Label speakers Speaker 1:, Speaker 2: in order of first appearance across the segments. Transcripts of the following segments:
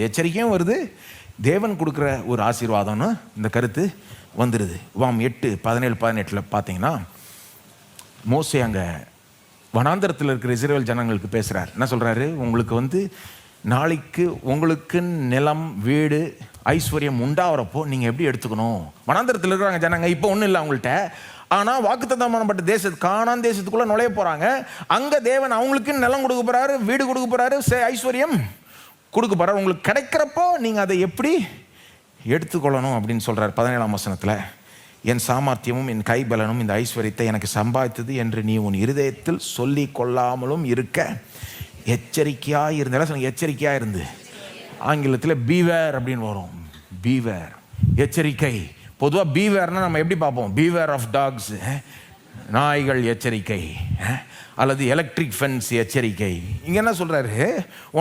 Speaker 1: எச்சரிக்கையும் வருது, தேவன் கொடுக்குற ஒரு ஆசீர்வாதம்னு இந்த கருத்து வந்துடுது. வாம் 8:17-18 பார்த்தீங்கன்னா, மோசே அங்கே வனாந்தரத்தில் இருக்கிற இஸ்ரவேல் ஜனங்களுக்கு பேசுகிறார். என்ன சொல்கிறாரு? உங்களுக்கு நாளைக்கு உங்களுக்கு நிலம், வீடு, ஐஸ்வர்யம் உண்டாகிறப்போ நீங்கள் எப்படி எடுத்துக்கணும்? வனாந்தரத்தில் இருக்கிறாங்க ஜனங்க, இப்போ ஒன்றும் இல்லை அவங்கள்ட்ட. ஆனால் வாக்குத்தத்தம் பண்ணப்பட்ட கானான் தேசத்துக்குள்ளே நுழைய போகிறாங்க. அங்கே தேவன் அவங்களுக்கு நிலம் கொடுக்க போகிறாரு, வீடு கொடுக்க போகிறாரு, ஐஸ்வர்யம் கொடுக்க போகிறார். உங்களுக்கு கிடைக்கிறப்போ நீங்கள் அதை எப்படி எடுத்துக்கொள்ளணும் அப்படின்னு சொல்கிறார். 17ஆம் வசனத்தில், என் சாமர்த்தியமும் என் கைபலனும் இந்த ஐஸ்வர்யத்தை எனக்கு சம்பாதித்தது என்று நீ உன் இருதயத்தில் சொல்லி கொள்ளாமலும் இருக்க எச்சரிக்கையாக இருந்த. எச்சரிக்கையாக இருந்து, ஆங்கிலத்தில் பீவேர் அப்படின்னு வரும். பீவேர், எச்சரிக்கை. பொதுவாக பீவேர்னா நம்ம எப்படி பார்ப்போம்? பீவேர் ஆஃப் டாக்ஸ், நாய்கள் எச்சரிக்கை, அல்லது எலக்ட்ரிக் ஃபென்ஸ் எச்சரிக்கை. இங்கே என்ன சொல்கிறாரு?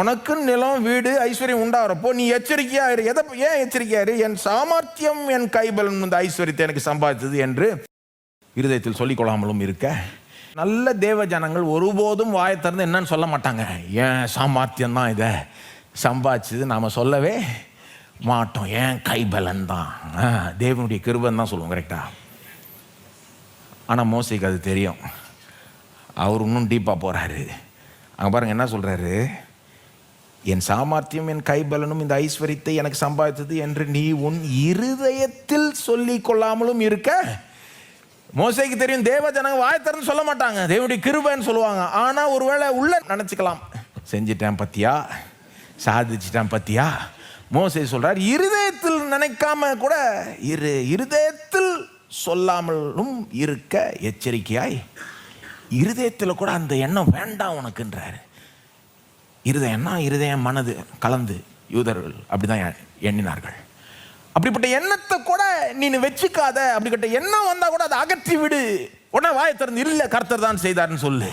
Speaker 1: உனக்கு நிலம், வீடு, ஐஸ்வர்யம் உண்டாகிறப்போ நீ எச்சரிக்கையாக இரு. ஏன் எச்சரிக்கையாக இரு? என் சாமர்த்தியம் என் கைபலன் இந்த ஐஸ்வர்யத்தை எனக்கு சம்பாதித்தது என்று இருதயத்தில் சொல்லிக்கொள்ளாமலும் இருக்க. நல்ல தேவ ஜனங்கள் ஒருபோதும் வாயை திறந்து என்னன்னு சொல்ல மாட்டாங்க. ஏன் சாமர்த்தியம் தான் இதை சம்பாதிச்சது நாம் சொல்லவே மாட்டோம். ஏன் கைபலன் தான், தேவனுடைய கிருபைன்னு தான் சொல்லுவோம். கரெக்டாக? ஆனால் மோசேக்கு அது தெரியும். அவர் இன்னும் டீப்பாக போகிறாரு. அங்கே பாருங்கள் என்ன சொல்கிறாரு? என் சாமர்த்தியம் என் கைபலனும் இந்த ஐஸ்வர்யத்தை எனக்கு சம்பாதித்தது என்று நீ உன் இருதயத்தில் சொல்லி கொள்ளாமலும் இருக்க. மோசேக்கு தெரியும், தேவ ஜனங்க வாய் திறந்து சொல்ல மாட்டாங்க, தேவனுடைய கிருபைன்னு சொல்லுவாங்க. ஆனால் ஒருவேளை உள்ள நினச்சிக்கலாம், செஞ்சிட்டேன் பத்தியா, சாதிச்சிட்டேன் பத்தியா. மோசே சொல்கிறார், இருதயத்தில் நினைக்காம கூட இருதயத்தில் சொல்லாமலும் இருக்க எச்சரிக்கையாய். இருதயத்தில் கூட அந்த எண்ணம் வேண்டாம் உனக்குன்றார். இருதயம் மனது கலந்து யூதர்கள் அப்படிதான் எண்ணினார்கள். அப்படிப்பட்ட எண்ணத்தை கூட நீ வச்சுக்காத. அப்படிப்பட்ட எண்ணம் வந்தா கூட அதை அகற்றி விடு. உடனே வாயை திறந்து இல்லை கர்த்தர் தான் செய்தார்னு சொல்லு.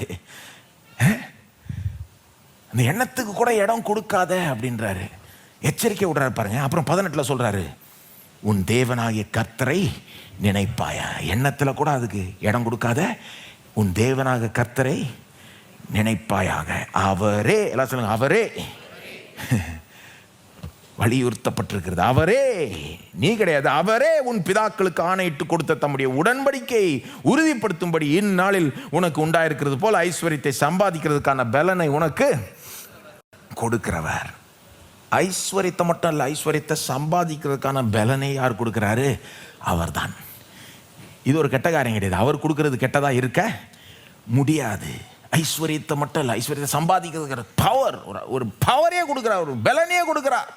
Speaker 1: அந்த எண்ணத்துக்கு கூட இடம் கொடுக்காத அப்படின்றாரு. எச்சரிக்கை விடுறாரு பாருங்க. அப்புறம் 18 சொல்றாரு, உன் தேவனாகிய கர்த்தரை நினைப்பாயா. எண்ணத்தில் கூட அதுக்கு இடம் கொடுக்காத. உன் தேவனாக கர்த்தரை நினைப்பாயாக. அவரே, எல்லாம் சொல்லுங்க, அவரே வலியுறுத்தப்பட்டிருக்கிறது. அவரே, நீ கிடையாது. அவரே உன் பிதாக்களுக்கு ஆணையிட்டு கொடுத்த தம்முடைய உடன்படிக்கை உறுதிப்படுத்தும்படி இந்நாளில் உனக்கு உண்டாயிருக்கிறது போல் ஐஸ்வர்யத்தை சம்பாதிக்கிறதுக்கான பலனை உனக்கு கொடுக்கிறவர். ஐஸ்வர்யத்தை மட்டும் இல்லை, ஐஸ்வர்யத்தை சம்பாதிக்கிறதுக்கான பலனை யார் கொடுக்கிறாரு? அவர் தான். இது ஒரு கெட்ட காரியம் கிடையாது. அவர் கொடுக்கறது கெட்டதாக இருக்க முடியாது. ஐஸ்வர்யத்தை மட்டும் இல்லை, ஐஸ்வர்யத்தை சம்பாதிக்கிறதுக்கு பவர், ஒரு பவரே கொடுக்குறார், ஒரு பலனையே கொடுக்குறார்.